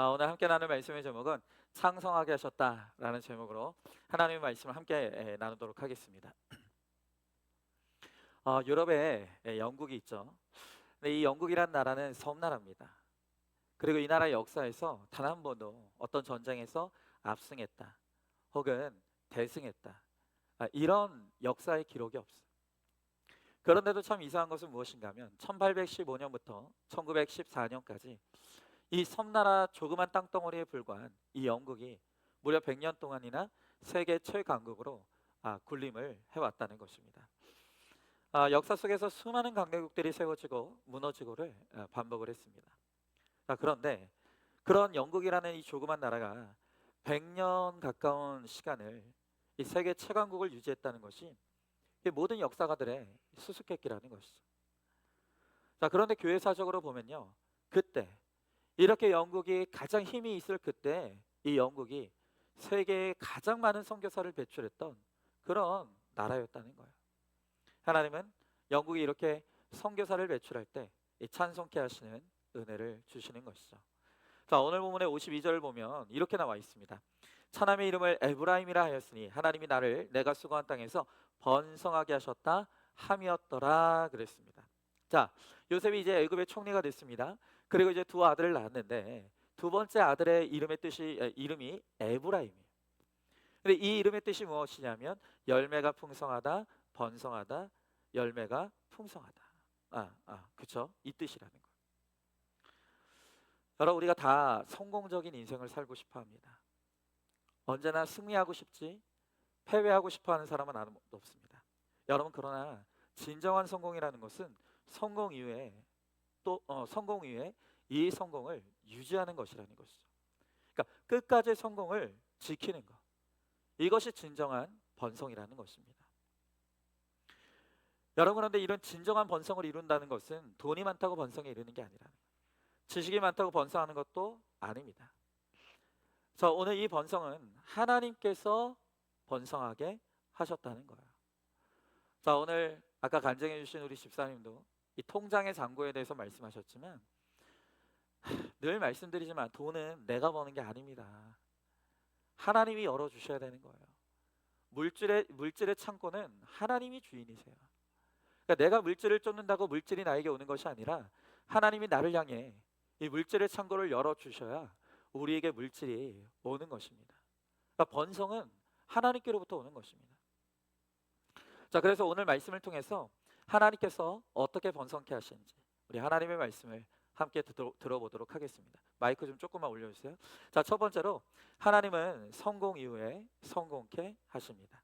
오늘 함께 나눌 말씀의 제목은 창성하게 하셨다라는 제목으로 하나님의 말씀을 함께 나누도록 하겠습니다. 유럽에 영국이 있죠. 근데 이 영국이란 나라는 섬나라입니다. 그리고 이 나라의 역사에서 단 한 번도 어떤 전쟁에서 압승했다 혹은 대승했다, 이런 역사의 기록이 없어요. 그런데도 참 이상한 것은 무엇인가 하면 1815년부터 1914년까지 이 섬나라 조그만 땅덩어리에 불과한 이 영국이 무려 100년 동안이나 세계 최강국으로 군림을 해왔다는 것입니다. 역사 속에서 수많은 강대국들이 세워지고 무너지고를 반복을 했습니다. 그런데 그런 영국이라는 이 조그만 나라가 100년 가까운 시간을 이 세계 최강국을 유지했다는 것이 이 모든 역사가들의 수수께끼라는 것이죠. 그런데 교회사적으로 보면요, 그때 이렇게 영국이 가장 힘이 있을 그때 이 영국이 세계에 가장 많은 선교사를 배출했던 그런 나라였다는 거예요. 하나님은 영국이 이렇게 선교사를 배출할 때 이 찬송케 하시는 은혜를 주시는 것이죠. 오늘 본문의 52절을 보면 이렇게 나와 있습니다. 차남의 이름을 에브라임이라 하였으니 하나님이 나를 내가 수고한 땅에서 번성하게 하셨다 함이었더라 그랬습니다. 자, 요셉이 이제 애굽의 총리가 됐습니다. 그리고 이제 두 아들을 낳았는데 두 번째 아들의 이름이 에브라임이에요. 근데 이 이름의 뜻이 무엇이냐면 열매가 풍성하다, 번성하다, 열매가 풍성하다. 그렇죠? 이 뜻이라는 거예요. 여러분, 우리가 다 성공적인 인생을 살고 싶어 합니다. 언제나 승리하고 싶지 패배하고 싶어 하는 사람은 아무도 없습니다. 여러분, 그러나 진정한 성공이라는 것은 성공 이후에 이 성공을 유지하는 것이라는 것이죠. 그러니까 끝까지 성공을 지키는 것, 이것이 진정한 번성이라는 것입니다. 여러분, 그런데 이런 진정한 번성을 이룬다는 것은 돈이 많다고 번성에 이르는 게 아니라 지식이 많다고 번성하는 것도 아닙니다. 오늘 이 번성은 하나님께서 번성하게 하셨다는 거예요. 오늘 아까 간증해 주신 우리 집사님도 이 통장의 잔고에 대해서 말씀하셨지만 늘 말씀드리지만 돈은 내가 버는 게 아닙니다. 하나님이 열어주셔야 되는 거예요. 물질의 창고는 하나님이 주인이세요. 그러니까 내가 물질을 쫓는다고 물질이 나에게 오는 것이 아니라 하나님이 나를 향해 이 물질의 창고를 열어주셔야 우리에게 물질이 오는 것입니다. 그러니까 번성은 하나님께로부터 오는 것입니다. 그래서 오늘 말씀을 통해서 하나님께서 어떻게 번성케 하시는지 우리 하나님의 말씀을 함께 들어보도록 하겠습니다. 마이크 좀 조금만 올려주세요. 첫 번째로 하나님은 성공 이후에 성공케 하십니다.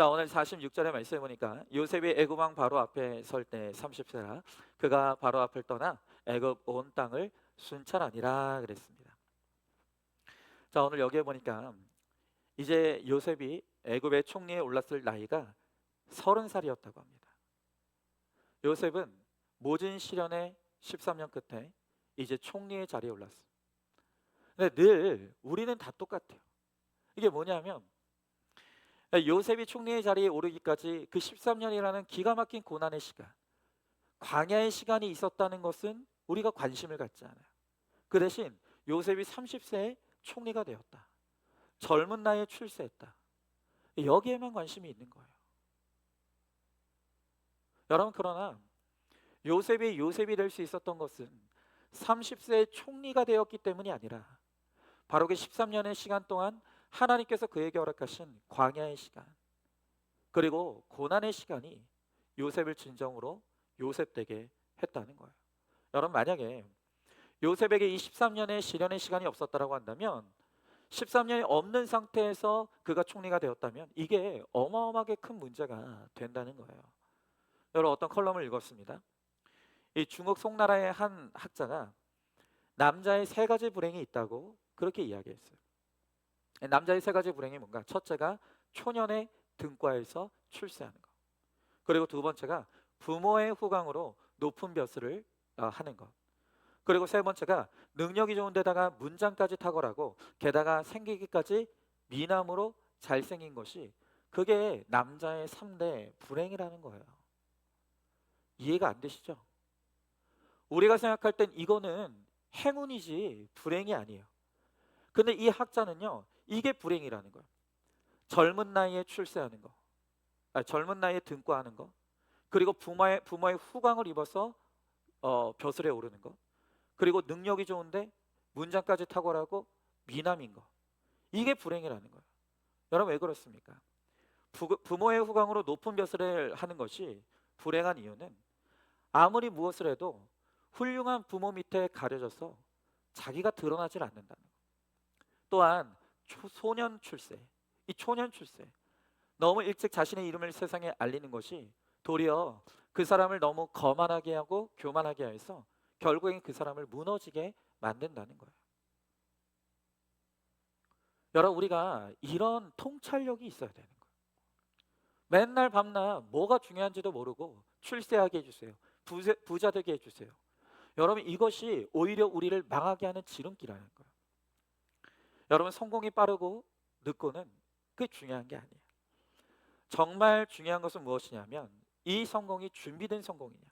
오늘 46절의 말씀에 보니까 요셉이 애굽 왕 바로 앞에 설 때 30세라 그가 바로 앞을 떠나 애굽 온 땅을 순찰하니라 그랬습니다. 오늘 여기에 보니까 이제 요셉이 애굽의 총리에 올랐을 나이가 30살이었다고 합니다. 요셉은 모진 시련의 13년 끝에 이제 총리의 자리에 올랐어요. 근데 늘 우리는 다 똑같아요. 이게 뭐냐면 요셉이 총리의 자리에 오르기까지 그 13년이라는 기가 막힌 고난의 시간, 광야의 시간이 있었다는 것은 우리가 관심을 갖지 않아요. 그 대신 요셉이 30세에 총리가 되었다, 젊은 나이에 출세했다, 여기에만 관심이 있는 거예요. 여러분, 그러나 요셉이 될 수 있었던 것은 30세에 총리가 되었기 때문이 아니라 바로 그 13년의 시간 동안 하나님께서 그에게 허락하신 광야의 시간, 그리고 고난의 시간이 요셉을 진정으로 요셉되게 했다는 거예요. 여러분, 만약에 요셉에게 이 13년의 시련의 시간이 없었다라고 한다면 13년이 없는 상태에서 그가 총리가 되었다면 이게 어마어마하게 큰 문제가 된다는 거예요. 여러분, 어떤 컬럼을 읽었습니다. 이 중국 송나라의 한 학자가 남자의 세 가지 불행이 있다고 그렇게 이야기했어요. 남자의 세 가지 불행이 뭔가? 첫째가 초년의 등과에서 출세하는 것, 그리고 두 번째가 부모의 후광으로 높은 벼슬을 하는 것, 그리고 세 번째가 능력이 좋은 데다가 문장까지 탁월하고 게다가 생기기까지 미남으로 잘생긴 것이, 그게 남자의 3대 불행이라는 거예요. 이해가 안 되시죠? 우리가 생각할 땐 이거는 행운이지 불행이 아니에요. 근데 이 학자는요, 이게 불행이라는 거예요. 젊은 나이에 출세하는 거, 젊은 나이에 등과하는 거, 그리고 부모의 후광을 입어서 벼슬에 오르는 거, 그리고 능력이 좋은데 문장까지 탁월하고 미남인 거, 이게 불행이라는 거예요. 여러분 왜 그렇습니까? 부모의 후광으로 높은 벼슬을 하는 것이 불행한 이유는 아무리 무엇을 해도 훌륭한 부모 밑에 가려져서 자기가 드러나질 않는다는 거. 또한 소년 출세, 이 초년 출세, 너무 일찍 자신의 이름을 세상에 알리는 것이 도리어 그 사람을 너무 거만하게 하고 교만하게 해서 결국엔 그 사람을 무너지게 만든다는 거예요. 여러분, 우리가 이런 통찰력이 있어야 되는 거예요. 맨날 밤낮 뭐가 중요한지도 모르고 출세하게 해주세요, 부자 되게 해주세요. 여러분, 이것이 오히려 우리를 망하게 하는 지름길이라는 거예요. 여러분, 성공이 빠르고 늦고는 그게 중요한 게 아니에요. 정말 중요한 것은 무엇이냐면 이 성공이 준비된 성공이냐,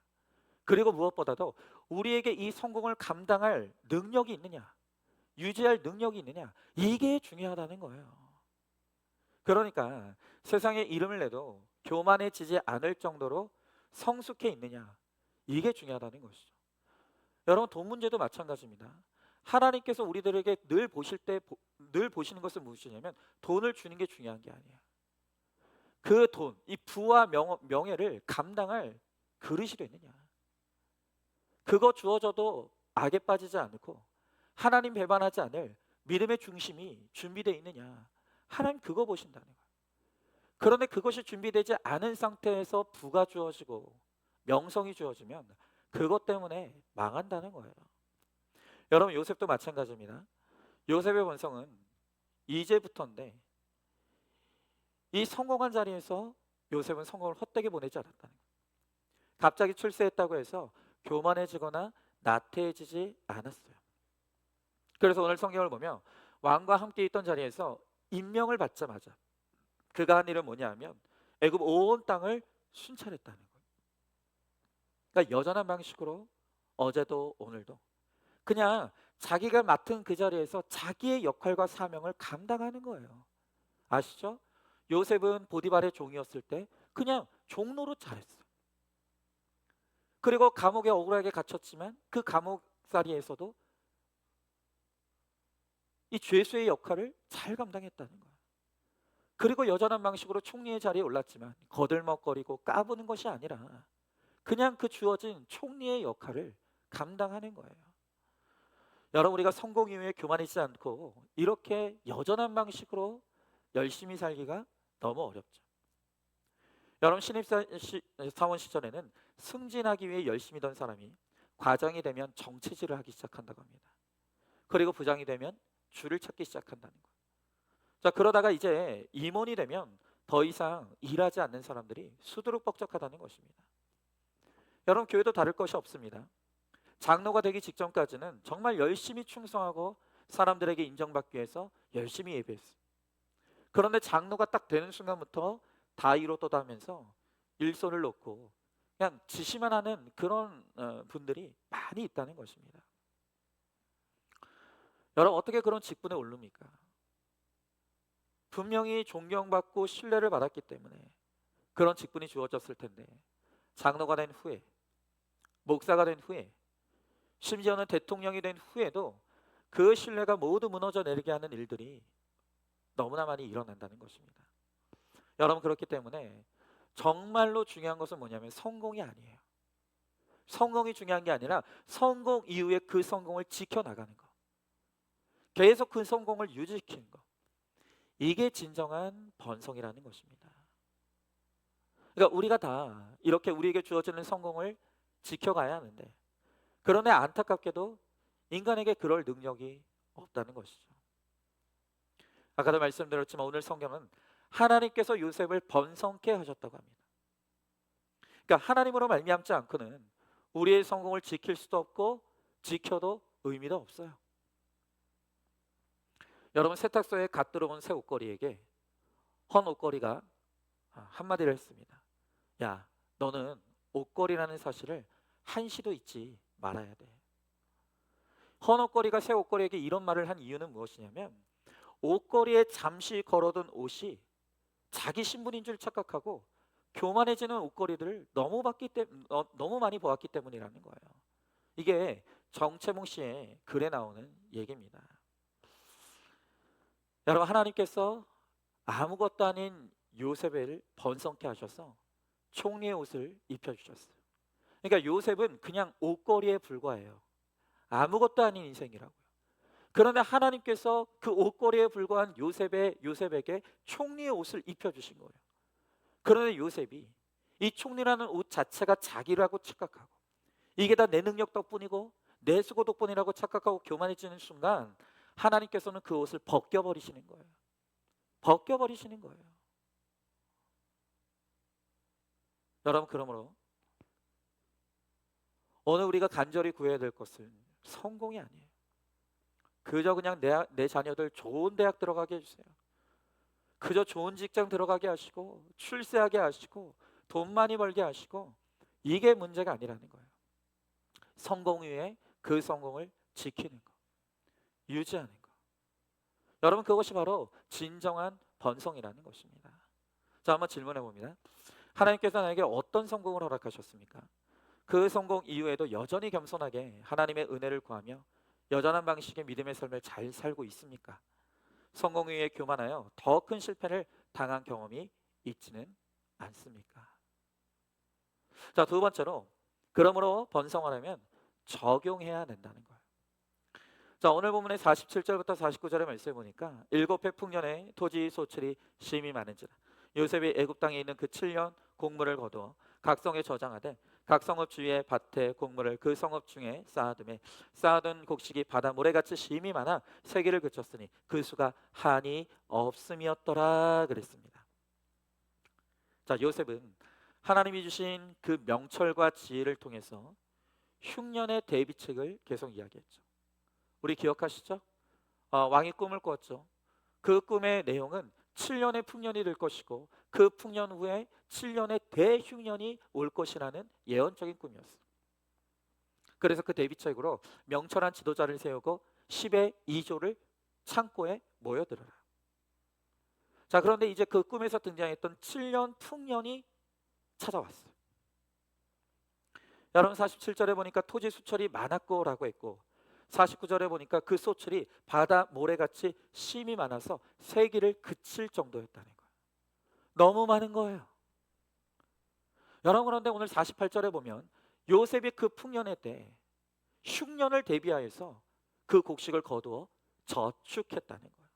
그리고 무엇보다도 우리에게 이 성공을 감당할 능력이 있느냐, 유지할 능력이 있느냐, 이게 중요하다는 거예요. 그러니까 세상에 이름을 내도 교만해지지 않을 정도로 성숙해 있느냐, 이게 중요하다는 것이죠. 여러분, 돈 문제도 마찬가지입니다. 하나님께서 우리들에게 늘 보시는 것은 무엇이냐면 돈을 주는 게 중요한 게 아니에요. 그 돈, 이 부와 명예를 감당할 그릇이 되느냐, 그거 주어져도 악에 빠지지 않고 하나님 배반하지 않을 믿음의 중심이 준비되어 있느냐, 하나님 그거 보신다는 거예요. 그런데 그것이 준비되지 않은 상태에서 부가 주어지고 명성이 주어지면 그것 때문에 망한다는 거예요. 여러분, 요셉도 마찬가지입니다. 요셉의 본성은 이제부터인데 이 성공한 자리에서 요셉은 성공을 헛되게 보내지 않았다는 거예요. 갑자기 출세했다고 해서 교만해지거나 나태해지지 않았어요. 그래서 오늘 성경을 보면 왕과 함께 있던 자리에서 임명을 받자마자 그가 한 일은 뭐냐 하면 애굽 온 땅을 순찰했다는 거예요. 그러니까 여전한 방식으로 어제도 오늘도 그냥 자기가 맡은 그 자리에서 자기의 역할과 사명을 감당하는 거예요. 아시죠? 요셉은 보디발의 종이었을 때 그냥 종로로 잘했어요. 그리고 감옥에 억울하게 갇혔지만 그 감옥살이에서도 이 죄수의 역할을 잘 감당했다는 거예요. 그리고 여전한 방식으로 총리의 자리에 올랐지만 거들먹거리고 까부는 것이 아니라 그냥 그 주어진 총리의 역할을 감당하는 거예요. 여러분, 우리가 성공 이후에 교만하지 않고 이렇게 여전한 방식으로 열심히 살기가 너무 어렵죠. 여러분, 신입사원 시절에는 승진하기 위해 열심히 던 사람이 과장이 되면 정체질을 하기 시작한다고 합니다. 그리고 부장이 되면 줄을 찾기 시작한다는 거예요. 자, 그러다가 이제 임원이 되면 더 이상 일하지 않는 사람들이 수두룩 뻑적하다는 것입니다. 여러분, 교회도 다를 것이 없습니다. 장로가 되기 직전까지는 정말 열심히 충성하고 사람들에게 인정받기 위해서 열심히 예배했어요. 그런데 장로가 딱 되는 순간부터 다이로 떠다면서 일손을 놓고 그냥 지시만 하는 그런 분들이 많이 있다는 것입니다. 여러분, 어떻게 그런 직분에 오릅니까? 분명히 존경받고 신뢰를 받았기 때문에 그런 직분이 주어졌을 텐데 장로가 된 후에, 목사가 된 후에, 심지어는 대통령이 된 후에도 그 신뢰가 모두 무너져 내리게 하는 일들이 너무나 많이 일어난다는 것입니다. 여러분, 그렇기 때문에 정말로 중요한 것은 뭐냐면 성공이 아니에요. 성공이 중요한 게 아니라 성공 이후에 그 성공을 지켜나가는 거, 계속 그 성공을 유지시키는 거, 이게 진정한 번성이라는 것입니다. 그러니까 우리가 다 이렇게 우리에게 주어지는 성공을 지켜가야 하는데 그러나 안타깝게도 인간에게 그럴 능력이 없다는 것이죠. 아까도 말씀드렸지만 오늘 성경은 하나님께서 요셉을 번성케 하셨다고 합니다. 그러니까 하나님으로 말미암지 않고는 우리의 성공을 지킬 수도 없고 지켜도 의미도 없어요. 여러분, 세탁소에 갓 들어온 새 옷걸이에게 헌 옷걸이가 한마디를 했습니다. 야, 너는 옷걸이라는 사실을 한시도 잊지 말아야 돼. 헌 옷걸이가 새 옷걸이에게 이런 말을 한 이유는 무엇이냐면 옷걸이에 잠시 걸어둔 옷이 자기 신분인 줄 착각하고 교만해지는 옷걸이들을 너무 많이 보았기 때문이라는 거예요. 이게 정채몽 씨의 글에 나오는 얘기입니다. 여러분, 하나님께서 아무것도 아닌 요셉을 번성케 하셔서 총리의 옷을 입혀주셨어요. 그러니까 요셉은 그냥 옷걸이에 불과해요. 아무것도 아닌 인생이라고요. 그런데 하나님께서 그 옷걸이에 불과한 요셉에게 총리의 옷을 입혀주신 거예요. 그런데 요셉이 이 총리라는 옷 자체가 자기라고 착각하고 이게 다 내 능력 덕분이고 내 수고 덕분이라고 착각하고 교만해지는 순간 하나님께서는 그 옷을 벗겨버리시는 거예요. 벗겨버리시는 거예요. 여러분, 그러므로 오늘 우리가 간절히 구해야 될 것은 성공이 아니에요. 그저 그냥 내 자녀들 좋은 대학 들어가게 해주세요. 그저 좋은 직장 들어가게 하시고 출세하게 하시고 돈 많이 벌게 하시고, 이게 문제가 아니라는 거예요. 성공 위에 그 성공을 지키는 거, 유지하는 거. 여러분, 그것이 바로 진정한 번성이라는 것입니다. 자, 한번 질문해 봅니다. 하나님께서 나에게 어떤 성공을 허락하셨습니까? 그 성공 이후에도 여전히 겸손하게 하나님의 은혜를 구하며 여전한 방식의 믿음의 삶을 잘 살고 있습니까? 성공 위에 교만하여 더 큰 실패를 당한 경험이 있지는 않습니까? 자, 두 번째로, 그러므로 번성하려면 적용해야 된다는 거예요. 자, 오늘 본문의 47절부터 49절의 말씀을 보니까 일곱 해 풍년에 토지 소출이 심히 많은지라 요셉이 애굽 땅에 있는 그 7년 곡물을 거두어 각 성에 저장하되 각 성읍 주위의 밭에 곡물을 그 성읍 중에 쌓아두매 쌓아둔 곡식이 바다 모래같이 심히 많아 세기를 그쳤으니 그 수가 한이 없음이었더라 그랬습니다. 자, 요셉은 하나님이 주신 그 명철과 지혜를 통해서 흉년의 대비책을 계속 이야기했죠. 우리 기억하시죠? 왕이 꿈을 꿨죠. 그 꿈의 내용은 7년의 풍년이 될 것이고 그 풍년 후에 7년의 대흉년이 올 것이라는 예언적인 꿈이었어요. 그래서 그 대비책으로 명철한 지도자를 세우고 10의 2조를 창고에 모여들어라. 자, 그런데 이제 그 꿈에서 등장했던 7년 풍년이 찾아왔어요. 여러분, 47절에 보니까 토지 수철이 많았고라고 했고 49절에 보니까 그 소출이 바다 모래같이 심이 많아서 세기를 그칠 정도였다는 거예요. 너무 많은 거예요. 여러분, 그런데 오늘 48절에 보면 요셉이 그 풍년의 때 흉년을 대비하여서 그 곡식을 거두어 저축했다는 거예요.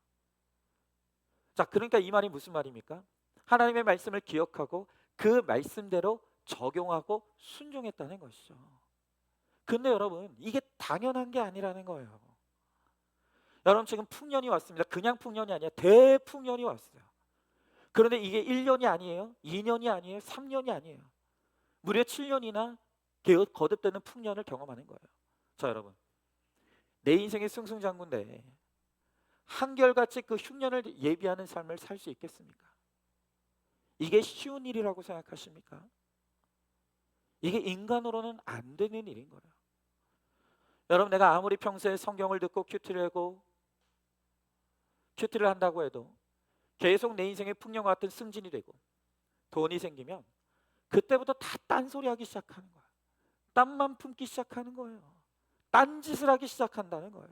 자, 그러니까 이 말이 무슨 말입니까? 하나님의 말씀을 기억하고 그 말씀대로 적용하고 순종했다는 것이죠. 근데 여러분, 이게 당연한 게 아니라는 거예요. 여러분, 지금 풍년이 왔습니다. 그냥 풍년이 아니야. 대풍년이 왔어요. 그런데 이게 1년이 아니에요. 2년이 아니에요. 3년이 아니에요. 무려 7년이나 거듭되는 풍년을 경험하는 거예요. 자, 여러분, 내 인생의 승승장구인데 한결같이 그 흉년을 예비하는 삶을 살 수 있겠습니까? 이게 쉬운 일이라고 생각하십니까? 이게 인간으로는 안 되는 일인 거예요. 여러분, 내가 아무리 평소에 성경을 듣고 큐티를 한다고 해도 계속 내 인생의 풍년 같은 승진이 되고 돈이 생기면 그때부터 다 딴소리 하기 시작하는 거예요. 딴만 품기 시작하는 거예요. 딴짓을 하기 시작한다는 거예요.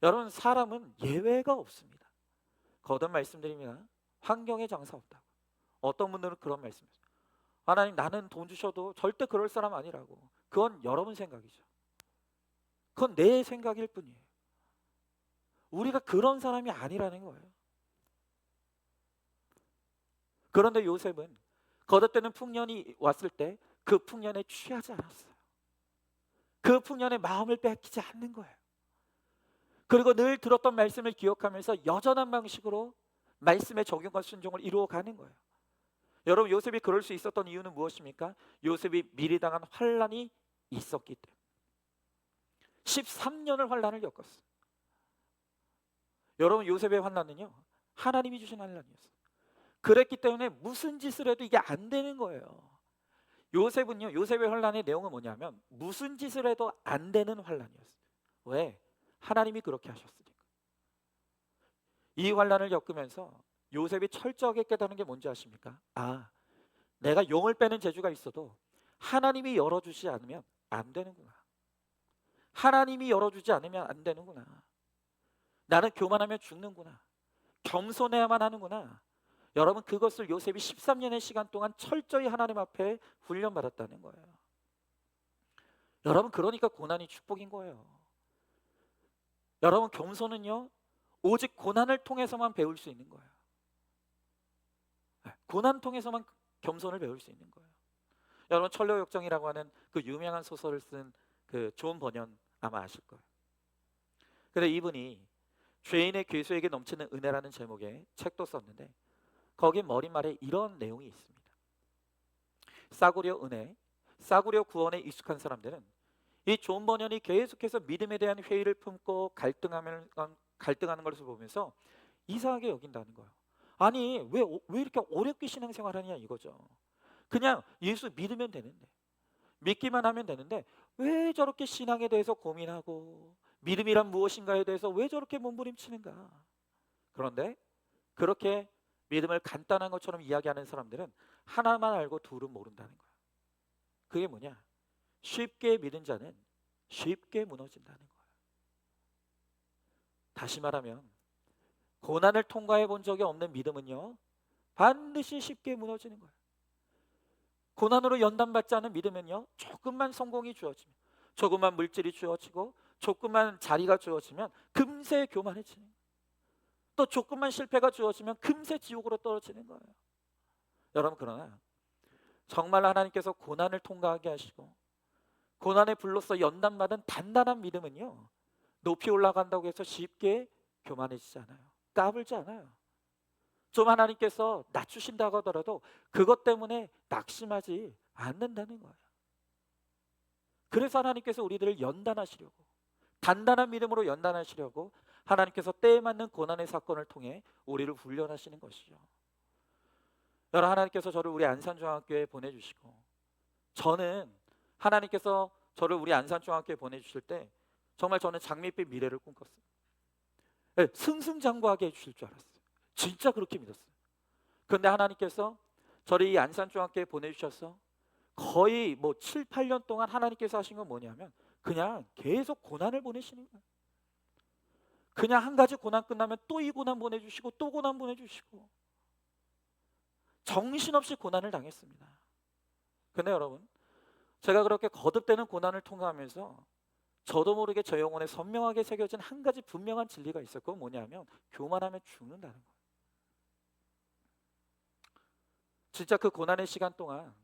여러분, 사람은 예외가 없습니다. 거듭 말씀드립니다. 환경에 장사 없다고. 어떤 분들은 그런 말씀이세요. 하나님, 나는 돈 주셔도 절대 그럴 사람 아니라고. 그건 여러분 생각이죠. 그건 내 생각일 뿐이에요. 우리가 그런 사람이 아니라는 거예요. 그런데 요셉은 거듭되는 풍년이 왔을 때 그 풍년에 취하지 않았어요. 그 풍년에 마음을 뺏기지 않는 거예요. 그리고 늘 들었던 말씀을 기억하면서 여전한 방식으로 말씀의 적용과 순종을 이루어가는 거예요. 여러분, 요셉이 그럴 수 있었던 이유는 무엇입니까? 요셉이 미리 당한 환난이 있었기 때문에. 13년을 환난을 겪었어요. 여러분, 요셉의 환난은요, 하나님이 주신 환난이었어요. 그랬기 때문에 무슨 짓을 해도 이게 안 되는 거예요. 요셉의 환난의 내용은 뭐냐면 무슨 짓을 해도 안 되는 환난이었어요. 왜? 하나님이 그렇게 하셨으니까. 이 환난을 겪으면서 요셉이 철저하게 깨달은 게 뭔지 아십니까? 아, 내가 용을 빼는 재주가 있어도 하나님이 열어주지 않으면 안 되는구나. 하나님이 열어주지 않으면 안 되는구나. 나는 교만하면 죽는구나. 겸손해야만 하는구나. 여러분, 그것을 요셉이 13년의 시간 동안 철저히 하나님 앞에 훈련받았다는 거예요. 여러분, 그러니까 고난이 축복인 거예요. 여러분, 겸손은요, 오직 고난을 통해서만 배울 수 있는 거예요. 고난 통해서만 겸손을 배울 수 있는 거예요. 여러분, 철로역정이라고 하는 그 유명한 소설을 쓴 그 존 버년 아마 아실 거예요. 근데 이분이 죄인의 괴수에게 넘치는 은혜라는 제목의 책도 썼는데 거기 머릿말에 이런 내용이 있습니다. 싸구려 은혜, 싸구려 구원에 익숙한 사람들은 이 존 버년이 계속해서 믿음에 대한 회의를 품고 갈등하는 것을 보면서 이상하게 여긴다는 거예요. 아니, 왜 이렇게 어렵게 신앙생활하냐 이거죠. 그냥 예수 믿으면 되는데, 믿기만 하면 되는데 왜 저렇게 신앙에 대해서 고민하고 믿음이란 무엇인가에 대해서 왜 저렇게 몸부림치는가. 그런데 그렇게 믿음을 간단한 것처럼 이야기하는 사람들은 하나만 알고 둘은 모른다는 거예요. 그게 뭐냐? 쉽게 믿은 자는 쉽게 무너진다는 거예요. 다시 말하면 고난을 통과해 본 적이 없는 믿음은요, 반드시 쉽게 무너지는 거예요. 고난으로 연단받지 않은 믿음은요, 조금만 성공이 주어지면, 조금만 물질이 주어지고 조금만 자리가 주어지면 금세 교만해지는 거예요. 또 조금만 실패가 주어지면 금세 지옥으로 떨어지는 거예요. 여러분, 그러나 정말 하나님께서 고난을 통과하게 하시고 고난의 불로서 연단받은 단단한 믿음은요, 높이 올라간다고 해서 쉽게 교만해지지 않아요. 까불지 않아요. 좀 하나님께서 낮추신다고 하더라도 그것 때문에 낙심하지 않는다는 거예요. 그래서 하나님께서 우리들을 연단하시려고, 단단한 믿음으로 연단하시려고 하나님께서 때에 맞는 고난의 사건을 통해 우리를 훈련하시는 것이죠. 여러분, 하나님께서 저를 우리 안산중학교에 보내주시고, 저는 하나님께서 저를 우리 안산중학교에 보내주실 때 정말 저는 장밋빛 미래를 꿈꿨어요. 네, 승승장구하게 해주실 줄 알았어요. 진짜 그렇게 믿었어요. 그런데 하나님께서 저를 이 안산중학교에 보내주셔서 거의 뭐 7, 8년 동안 하나님께서 하신 건 뭐냐면 그냥 계속 고난을 보내시는 거예요. 그냥 한 가지 고난 끝나면 또 이 고난 보내주시고 또 고난 보내주시고 정신없이 고난을 당했습니다. 근데 여러분, 제가 그렇게 거듭되는 고난을 통과하면서 저도 모르게 저 영혼에 선명하게 새겨진 한 가지 분명한 진리가 있어요. 그건 뭐냐면 교만하면 죽는다는 거예요. 진짜 그 고난의 시간 동안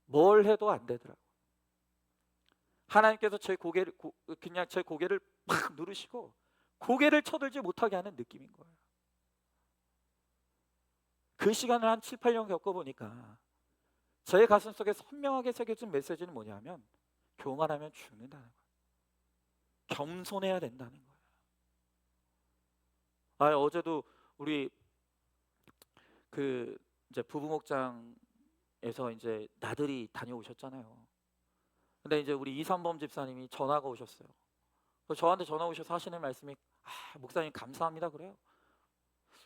뭘 해도 안 되더라고요. 하나님께서 그냥 제 고개를 팍 누르시고 고개를 쳐들지 못하게 하는 느낌인 거예요. 그 시간을 한 7, 8년 겪어보니까 제 가슴 속에 선명하게 새겨진 메시지는 뭐냐면 교만하면 죽는다는 거예요. 겸손해야 된다는 거예요. 어제도 우리 그 이제 부부 목장에서 이제 나들이 다녀오셨잖아요. 근데 이제 우리 이삼범 집사님이 전화가 오셨어요. 그래서 저한테 전화 오셔서 하시는 말씀이 목사님 감사합니다 그래요.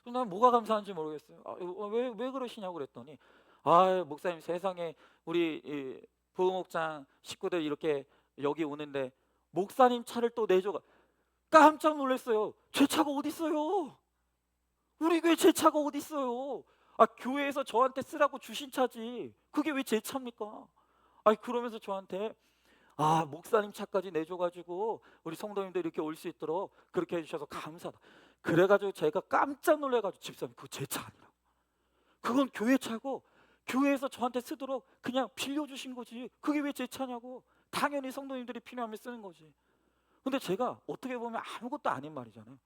난 뭐가 감사한지 모르겠어요. 왜 그러시냐고 그랬더니 목사님 세상에 우리 이 부부 목장 식구들 이렇게 여기 오는데 목사님 차를 또 내줘가 깜짝 놀랐어요. 제 차가 어디 있어요? 우리 교회 제 차가 어디 있어요? 교회에서 저한테 쓰라고 주신 차지 그게 왜 제 차입니까? 그러면서 저한테 목사님 차까지 내줘가지고 우리 성도님들 이렇게 올 수 있도록 그렇게 해주셔서 감사하다. 그래가지고 제가 깜짝 놀래가지고 집사님 그거 제 차 아니라고. 그건 교회 차고 교회에서 저한테 쓰도록 그냥 빌려주신 거지 그게 왜 제 차냐고. 당연히 성도님들이 필요하면 쓰는 거지. 근데 제가 어떻게 보면 아무것도 아닌 말이잖아요.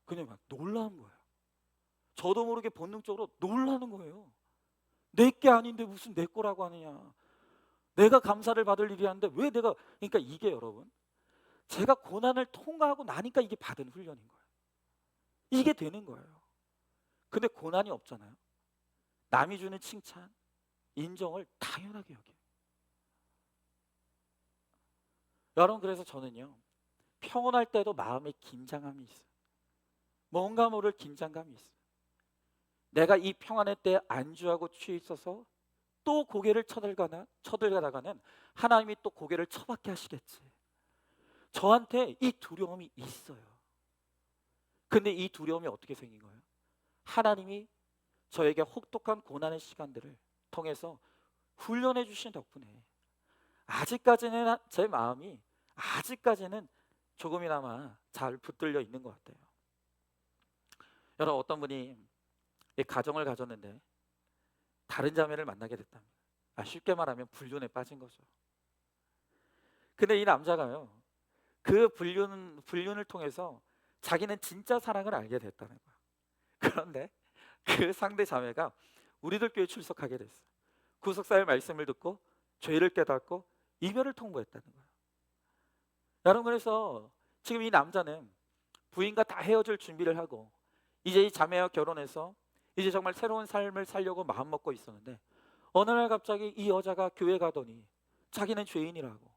그냥 막 놀라는 거예요. 저도 모르게 본능적으로 놀라는 거예요. 내 게 아닌데 무슨 내 거라고 하느냐. 내가 감사를 받을 일이 아닌데 왜 내가. 그러니까 이게 여러분, 제가 고난을 통과하고 나니까 이게 받은 훈련인 거예요. 이게 되는 거예요. 근데 고난이 없잖아요. 남이 주는 칭찬, 인정을 당연하게 여겨요. 여러분, 그래서 저는요 평온할 때도 마음에 긴장함이 있어요. 뭔가 모를 긴장감이 있어요. 내가 이 평안의 때에 안주하고 취해 있어서 또 고개를 쳐들가다가는 하나님이 또 고개를 쳐박게 하시겠지. 저한테 이 두려움이 있어요. 근데 이 두려움이 어떻게 생긴 거예요? 하나님이 저에게 혹독한 고난의 시간들을 통해서 훈련해 주신 덕분에 아직까지는 제 마음이 아직까지는 조금이나마 잘 붙들려 있는 것 같아요. 여러분, 어떤 분이 이 가정을 가졌는데 다른 자매를 만나게 됐답니다. 쉽게 말하면 불륜에 빠진 거죠. 근데 이 남자가요, 그 불륜을 통해서 자기는 진짜 사랑을 알게 됐다는 거야. 그런데 그 상대 자매가 우리들 교회 출석하게 됐어요. 구속사의 말씀을 듣고 죄를 깨닫고 이별을 통보했다는 거예요. 여러분, 그래서 지금 이 남자는 부인과 다 헤어질 준비를 하고 이제 이 자매와 결혼해서 이제 정말 새로운 삶을 살려고 마음먹고 있었는데 어느 날 갑자기 이 여자가 교회 가더니 자기는 죄인이라고,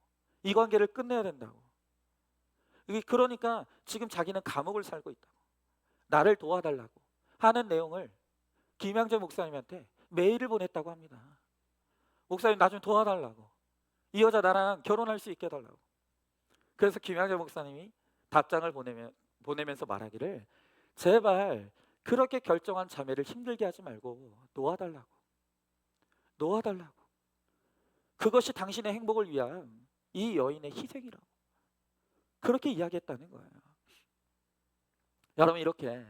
이 관계를 끝내야 된다고, 그러니까 지금 자기는 감옥을 살고 있다고, 나를 도와달라고 하는 내용을 김양재 목사님한테 메일을 보냈다고 합니다. 목사님, 나 좀 도와달라고, 이 여자 나랑 결혼할 수 있게 해달라고. 그래서 김양재 목사님이 답장을 보내면서 말하기를, 제발 그렇게 결정한 자매를 힘들게 하지 말고 놓아달라고. 그것이 당신의 행복을 위한 이 여인의 희생이라고. 그렇게 이야기했다는 거예요. 여러분, 이렇게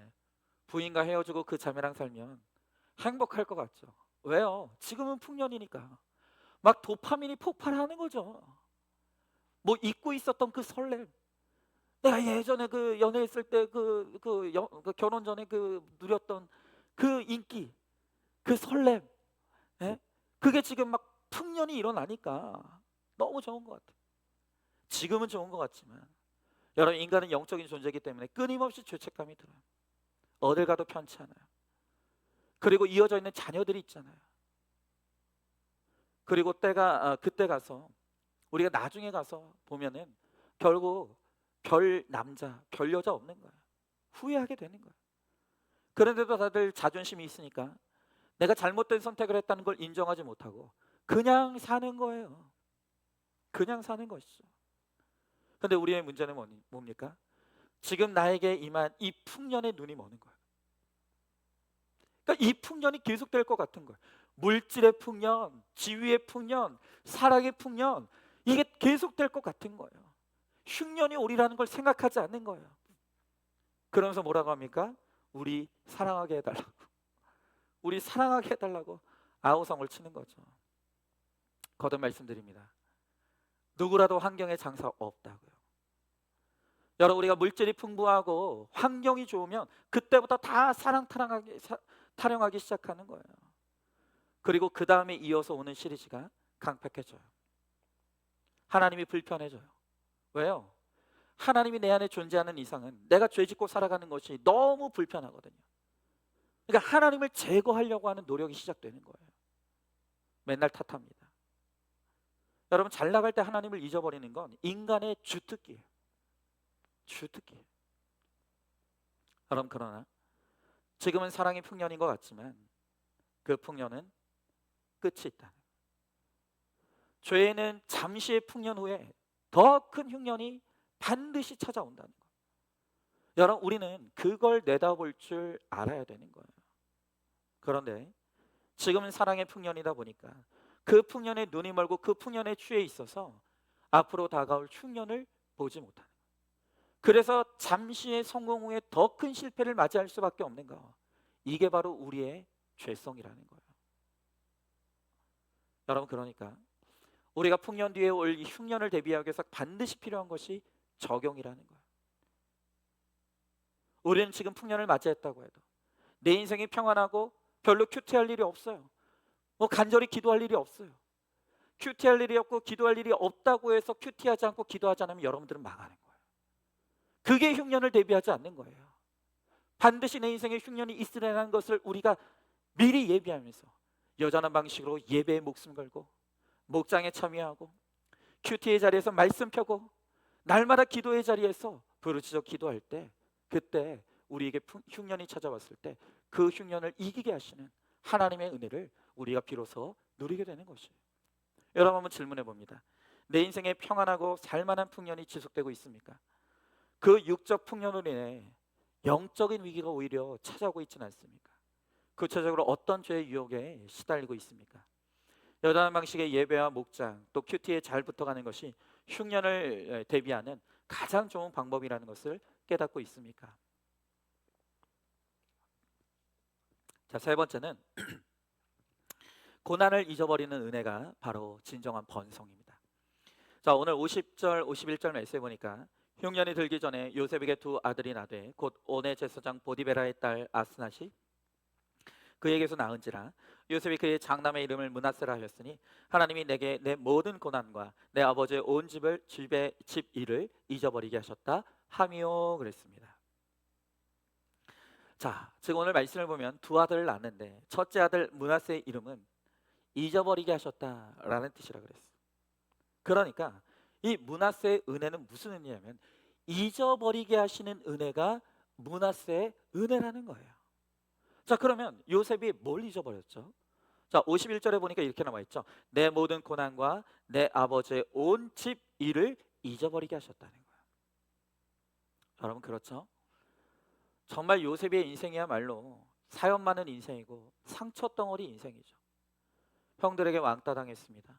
부인과 헤어지고 그 자매랑 살면 행복할 것 같죠? 왜요? 지금은 풍년이니까 막 도파민이 폭발하는 거죠. 뭐 잊고 있었던 그 설렘, 내가 예전에 그 연애했을 때 그 결혼 전에 그 누렸던 그 인기, 그 설렘, 예? 그게 지금 막 풍년이 일어나니까 너무 좋은 것 같아요. 지금은 좋은 것 같지만 여러분, 인간은 영적인 존재이기 때문에 끊임없이 죄책감이 들어요. 어딜 가도 편치 않아요. 그리고 이어져 있는 자녀들이 있잖아요. 그리고 그때 가서 우리가 나중에 가서 보면은 결국 별 남자, 별 여자 없는 거예요. 후회하게 되는 거예요. 그런데도 다들 자존심이 있으니까 내가 잘못된 선택을 했다는 걸 인정하지 못하고 그냥 사는 거예요. 그냥 사는 것이죠. 근데 우리의 문제는 뭡니까? 지금 나에게 임한 이 풍년의 눈이 머는 거예요. 그러니까 이 풍년이 계속될 것 같은 거예요. 물질의 풍년, 지위의 풍년, 사랑의 풍년, 이게 계속될 것 같은 거예요. 흉년이 오리라는 걸 생각하지 않는 거예요. 그러면서 뭐라고 합니까? 우리 사랑하게 해달라고. 우리 사랑하게 해달라고 아우성을 치는 거죠. 거듭 말씀드립니다. 누구라도 환경에 장사 없다고요. 여러분, 우리가 물질이 풍부하고 환경이 좋으면 그때부터 다 타령하기 시작하는 거예요. 그리고 그 다음에 이어서 오는 시리즈가 강팍해져요. 하나님이 불편해져요. 왜요? 하나님이 내 안에 존재하는 이상은 내가 죄짓고 살아가는 것이 너무 불편하거든요. 그러니까 하나님을 제거하려고 하는 노력이 시작되는 거예요. 맨날 탓합니다. 여러분, 잘 나갈 때 하나님을 잊어버리는 건 인간의 주특기예요. 주특기. 여러분, 그러나 지금은 사랑의 풍년인 것 같지만 그 풍년은 끝이 있다. 죄는 잠시의 풍년 후에 더 큰 흉년이 반드시 찾아온다는 거. 여러분, 우리는 그걸 내다볼 줄 알아야 되는 거예요. 그런데 지금은 사랑의 풍년이다 보니까 그 풍년에 눈이 멀고 그 풍년에 취해 있어서 앞으로 다가올 흉년을 보지 못하는 거예요. 그래서 잠시의 성공 후에 더 큰 실패를 맞이할 수밖에 없는 거. 이게 바로 우리의 죄성이라는 거예요. 여러분, 그러니까 우리가 풍년 뒤에 올 이 흉년을 대비하기 위해서 반드시 필요한 것이 적용이라는 거예요. 우리는 지금 풍년을 맞이했다고 해도 내 인생이 평안하고 별로 큐티할 일이 없어요. 뭐 간절히 기도할 일이 없어요. 큐티할 일이 없고 기도할 일이 없다고 해서 큐티하지 않고 기도하지 않으면 여러분들은 망하는 거예요. 그게 흉년을 대비하지 않는 거예요. 반드시 내 인생에 흉년이 있으라는 것을 우리가 미리 예비하면서 여전한 방식으로 예배에 목숨 걸고 목장에 참여하고 큐티의 자리에서 말씀 펴고 날마다 기도의 자리에서 부르짖어 기도할 때, 그때 우리에게 흉년이 찾아왔을 때 그 흉년을 이기게 하시는 하나님의 은혜를 우리가 비로소 누리게 되는 것이에요. 여러분 한번 질문해 봅니다. 내 인생에 평안하고 살만한 풍년이 지속되고 있습니까? 그 육적 풍년으로 인해 영적인 위기가 오히려 찾아오고 있지는 않습니까? 구체적으로 어떤 죄의 유혹에 시달리고 있습니까? 여러한 방식의 예배와 목장 또 큐티에 잘 붙어가는 것이 흉년을 대비하는 가장 좋은 방법이라는 것을 깨닫고 있습니까? 자, 세 번째는 고난을 잊어버리는 은혜가 바로 진정한 번성입니다. 자, 오늘 50절 51절 말씀에 보니까 흉년이 들기 전에 요셉에게 두 아들이 나되 곧 온의 제사장 보디베라의 딸 아스낫이 그에게서 낳은지라. 요셉이 그의 장남의 이름을 므낫세라 하였으니 하나님이 내게 내 모든 고난과 내 아버지의 온 집 일을 잊어버리게 하셨다 하미오 그랬습니다. 자, 지금 오늘 말씀을 보면 두 아들을 낳았는데 첫째 아들 므낫세의 이름은 잊어버리게 하셨다라는 뜻이라 그랬어요. 그러니까 이 므낫세의 은혜는 무슨 은혜냐면 잊어버리게 하시는 은혜가 므낫세의 은혜라는 거예요. 자, 그러면 요셉이 뭘 잊어버렸죠? 자, 51절에 보니까 이렇게 나와 있죠. 내 모든 고난과 내 아버지의 온 집 일을 잊어버리게 하셨다는 거예요. 여러분 그렇죠? 정말 요셉의 인생이야말로 사연 많은 인생이고 상처 덩어리 인생이죠. 형들에게 왕따 당했습니다.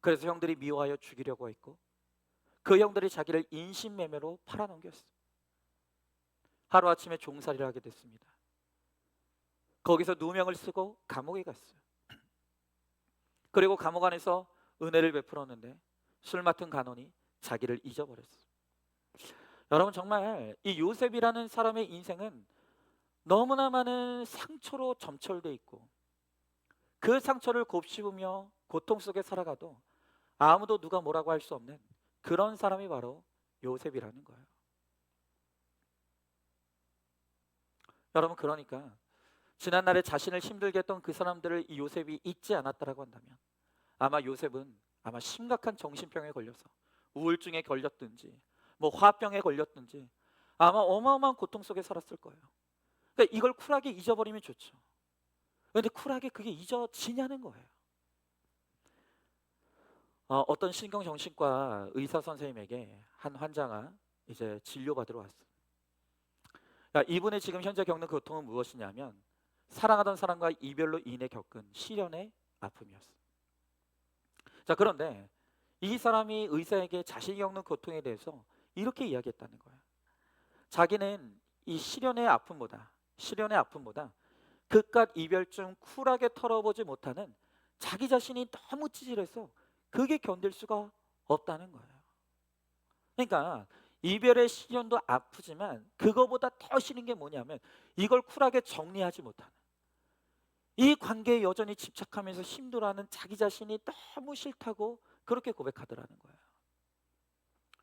그래서 형들이 미워하여 죽이려고 했고 그 형들이 자기를 인신매매로 팔아넘겼어요. 하루아침에 종살이를 하게 됐습니다. 거기서 누명을 쓰고 감옥에 갔어요. 그리고 감옥 안에서 은혜를 베풀었는데 술 맡은 간원이 자기를 잊어버렸어요. 여러분 정말 이 요셉이라는 사람의 인생은 너무나 많은 상처로 점철돼 있고 그 상처를 곱씹으며 고통 속에 살아가도 아무도 누가 뭐라고 할 수 없는 그런 사람이 바로 요셉이라는 거예요. 여러분 그러니까 지난날에 자신을 힘들게 했던 그 사람들을 이 요셉이 잊지 않았다라고 한다면 아마 요셉은 아마 심각한 정신병에 걸려서 우울증에 걸렸든지 뭐 화병에 걸렸든지 아마 어마어마한 고통 속에 살았을 거예요. 그러니까 이걸 쿨하게 잊어버리면 좋죠. 그런데 쿨하게 그게 잊어지냐는 거예요. 어떤 신경정신과 의사 선생님에게 한 환자가 이제 진료받으러 왔어요. 그러니까 이분이 지금 현재 겪는 고통은 무엇이냐면 사랑하던 사람과 이별로 인해 겪은 시련의 아픔이었어요. 자, 그런데 이 사람이 의사에게 자신이 겪는 고통에 대해서 이렇게 이야기했다는 거예요. 자기는 이 시련의 아픔보다 그깟 이별중 쿨하게 털어보지 못하는 자기 자신이 너무 찌질해서 그게 견딜 수가 없다는 거예요. 그러니까 이별의 시련도 아프지만 그거보다 더 싫은 게 뭐냐면 이걸 쿨하게 정리하지 못하는 이 관계에 여전히 집착하면서 힘들어하는 자기 자신이 너무 싫다고 그렇게 고백하더라는 거예요.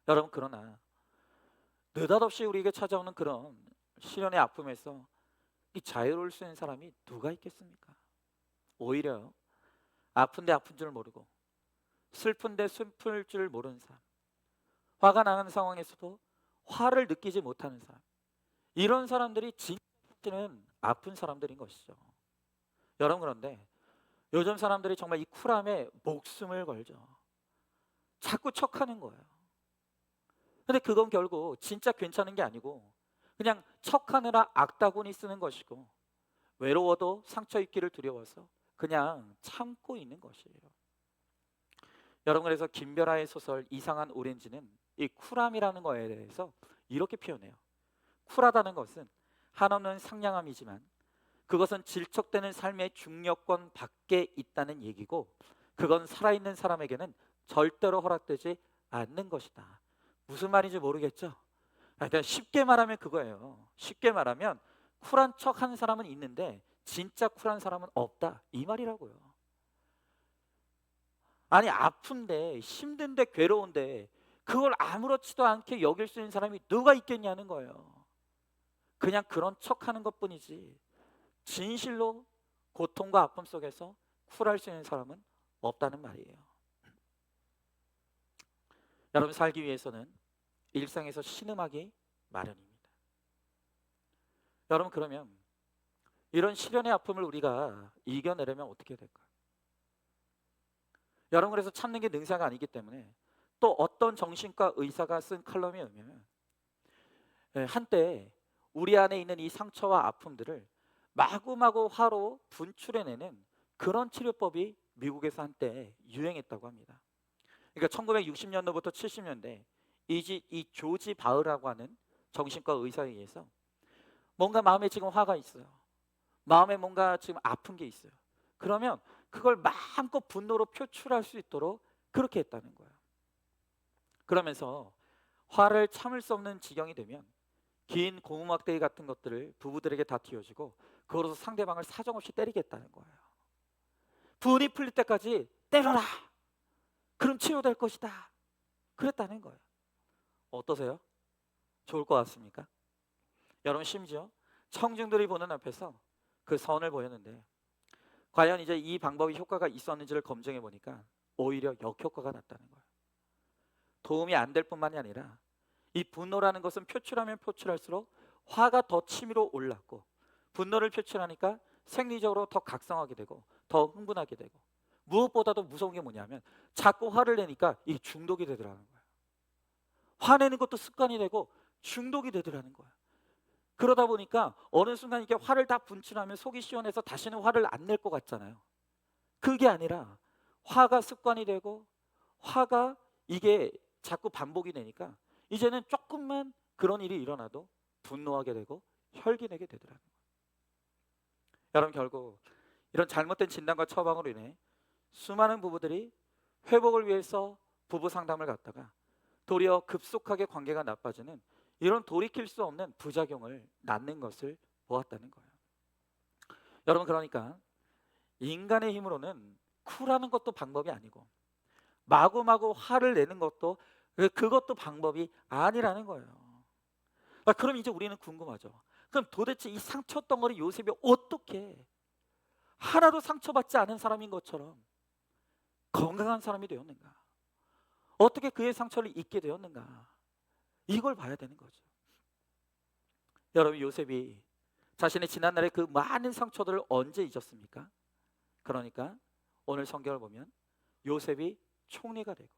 여러분 그러나 느닷없이 우리에게 찾아오는 그런 시련의 아픔에서 이 자유로울 수 있는 사람이 누가 있겠습니까? 오히려 아픈데 아픈 줄 모르고 슬픈데 슬플 줄 모르는 사람, 화가 나는 상황에서도 화를 느끼지 못하는 사람, 이런 사람들이 진짜는 아픈 사람들인 것이죠. 여러분 그런데 요즘 사람들이 정말 이 쿨함에 목숨을 걸죠. 자꾸 척하는 거예요. 근데 그건 결국 진짜 괜찮은 게 아니고 그냥 척하느라 악다구니 쓰는 것이고 외로워도 상처 입기를 두려워서 그냥 참고 있는 것이에요. 여러분 그래서 김별아의 소설 이상한 오렌지는 이 쿨함이라는 거에 대해서 이렇게 표현해요. 쿨하다는 것은 한없는 상냥함이지만 그것은 질척대는 삶의 중력권 밖에 있다는 얘기고 그건 살아있는 사람에게는 절대로 허락되지 않는 것이다. 무슨 말인지 모르겠죠? 그러니까 쉽게 말하면 그거예요. 쉽게 말하면 쿨한 척 하는 사람은 있는데 진짜 쿨한 사람은 없다 이 말이라고요. 아니 아픈데 힘든데 괴로운데 그걸 아무렇지도 않게 여길 수 있는 사람이 누가 있겠냐는 거예요. 그냥 그런 척하는 것뿐이지 진실로 고통과 아픔 속에서 쿨할 수 있는 사람은 없다는 말이에요. 여러분 살기 위해서는 일상에서 신음하기 마련입니다. 여러분, 그러면 이런 시련의 아픔을 우리가 이겨내려면 어떻게 될까요? 여러분, 그래서 참는 게 능사가 아니기 때문에 또 어떤 정신과 의사가 쓴 칼럼에 의하면 한때 우리 안에 있는 이 상처와 아픔들을 마구마구 화로 분출해내는 그런 치료법이 미국에서 한때 유행했다고 합니다. 그러니까 1960년도부터 70년대 이 조지 바흐라고 하는 정신과 의사에 의해서 뭔가 마음에 지금 화가 있어요. 마음에 뭔가 지금 아픈 게 있어요. 그러면 그걸 마음껏 분노로 표출할 수 있도록 그렇게 했다는 거예요. 그러면서 화를 참을 수 없는 지경이 되면 긴 고무막대기 같은 것들을 부부들에게 다 튀어주고 그걸로 상대방을 사정없이 때리겠다는 거예요. 분이 풀릴 때까지 때려라. 그럼 치료될 것이다. 그랬다는 거예요. 어떠세요? 좋을 것 같습니까? 여러분, 심지어 청중들이 보는 앞에서 그 선을 보였는데 과연 이제 이 방법이 효과가 있었는지를 검증해 보니까 오히려 역효과가 났다는 거예요. 도움이 안 될 뿐만이 아니라 이 분노라는 것은 표출하면 표출할수록 화가 더 치밀어 올랐고 분노를 표출하니까 생리적으로 더 각성하게 되고 더 흥분하게 되고 무엇보다도 무서운 게 뭐냐면 자꾸 화를 내니까 이 중독이 되더라는 거예요. 화내는 것도 습관이 되고 중독이 되더라는 거예요. 그러다 보니까 어느 순간 이렇게 화를 다 분출하면 속이 시원해서 다시는 화를 안 낼 것 같잖아요. 그게 아니라 화가 습관이 되고 화가 이게 자꾸 반복이 되니까 이제는 조금만 그런 일이 일어나도 분노하게 되고 혈기 내게 되더라는 거예요. 여러분, 결국 이런 잘못된 진단과 처방으로 인해 수많은 부부들이 회복을 위해서 부부 상담을 갖다가 도리어 급속하게 관계가 나빠지는 이런 돌이킬 수 없는 부작용을 낳는 것을 보았다는 거예요. 여러분, 그러니까 인간의 힘으로는 쿨하는 것도 방법이 아니고 마구마구 화를 내는 것도 그것도 방법이 아니라는 거예요. 그럼 이제 우리는 궁금하죠. 그럼 도대체 이 상처 덩어리 요셉이 어떻게 하나도 상처받지 않은 사람인 것처럼 건강한 사람이 되었는가? 어떻게 그의 상처를 잊게 되었는가? 이걸 봐야 되는 거죠. 여러분, 요셉이 자신의 지난날의 그 많은 상처들을 언제 잊었습니까? 그러니까 오늘 성경을 보면 요셉이 총리가 되고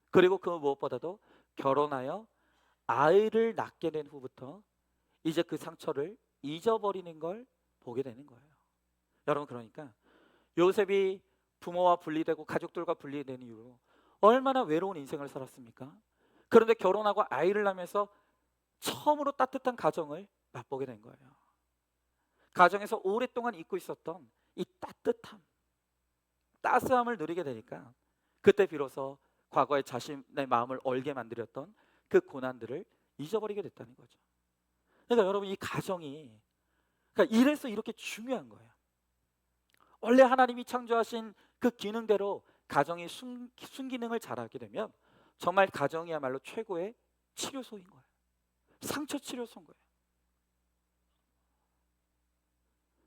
그리고 그 무엇보다도 결혼하여 아이를 낳게 된 후부터 이제 그 상처를 잊어버리는 걸 보게 되는 거예요. 여러분, 그러니까 요셉이 부모와 분리되고 가족들과 분리된 이후로 얼마나 외로운 인생을 살았습니까? 그런데 결혼하고 아이를 낳으면서 처음으로 따뜻한 가정을 맛보게 된 거예요. 가정에서 오랫동안 잊고 있었던 이 따뜻함, 따스함을 누리게 되니까 그때 비로소 과거에 자신의 마음을 얼게 만들었던 그 고난들을 잊어버리게 됐다는 거죠. 그러니까 여러분, 이 가정이 그러니까 이래서 이렇게 중요한 거예요. 원래 하나님이 창조하신 그 기능대로 가정이 순기능을 잘하게 되면 정말 가정이야말로 최고의 치료소인 거예요. 상처 치료소인 거예요.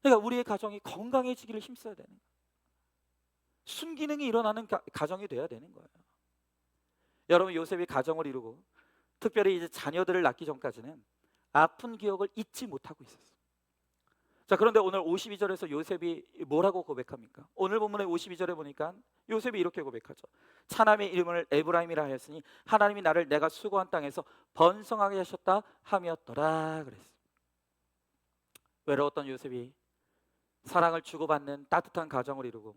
그러니까 우리의 가정이 건강해지기를 힘써야 되는 거예요. 순기능이 일어나는 가정이 돼야 되는 거예요. 여러분, 요셉이 가정을 이루고 특별히 이제 자녀들을 낳기 전까지는 아픈 기억을 잊지 못하고 있었어요. 자, 그런데 오늘 52절에서 요셉이 뭐라고 고백합니까? 오늘 본문의 52절에 보니까 요셉이 이렇게 고백하죠. 차남의 이름을 에브라임이라 하였으니 하나님이 나를 내가 수고한 땅에서 번성하게 하셨다 함이었더라 그랬어요. 외로웠던 요셉이 사랑을 주고받는 따뜻한 가정을 이루고